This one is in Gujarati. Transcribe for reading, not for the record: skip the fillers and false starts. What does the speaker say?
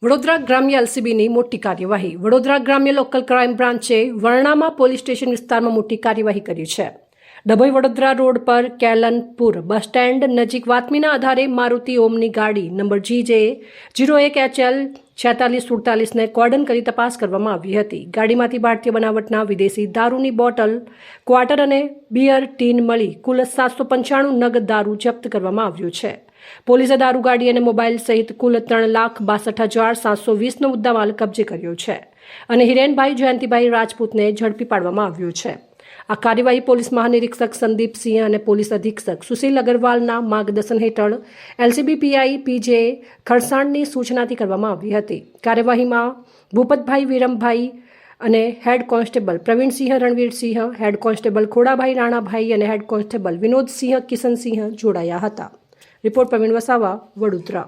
વડોદરા ગ્રામ્ય એલસીબીની મોટી કાર્યવાહી. વડોદરા ગ્રામ્ય લોકલ ક્રાઇમ બ્રાન્ચે વર્ણામાં પોલીસ સ્ટેશન વિસ્તારમાં મોટી કાર્યવાહી કરી છે. ડભોઈ વડોદરા રોડ પર કેલનપુર બસ સ્ટેન્ડ નજીક બાતમીના આધારે મારુતિ ઓમની ગાડી નંબર GJ01HL 4647ને કોર્ડન કરી તપાસ કરવામાં આવી હતી. ગાડીમાંથી ભારતીય બનાવટના વિદેશી દારૂની બોટલ, ક્વાર્ટર અને બિયર ટીન મળી કુલ 795 નગ દારૂ જપ્ત કરવામાં આવ્યું છે. પોલીસે દારૂ ગાડી અને મોબાઈલ સહિત કુલ 3,62,720નો મુદ્દામાલ કબજે કર્યો છે અને હિરેનભાઈ જયંતિભાઈ રાજપૂતને ઝડપી પાડવામાં આવ્યો છે. આ કાર્યવાહી પોલીસ મહાનિરીક્ષક સંદીપસિંહ અને પોલીસ અધિક્ષક સુશીલ અગ્રવાલના માર્ગદર્શન હેઠળ એલસીબી પીઆઈ PJ ખરસાણની સૂચનાથી કરવામાં આવી હતી. કાર્યવાહીમાં ભૂપતભાઈ વિરમભાઈ અને head constable Pravinsinh Ranvirsinh, head constable Khodabhai Ranabhai અને હેડ કોન્સ્ટેબલ વિનોદસિંહ કિશનસિંહ જોડાયા હતા. રિપોર્ટ પ્રવીણ વસાવા, વડોદરા.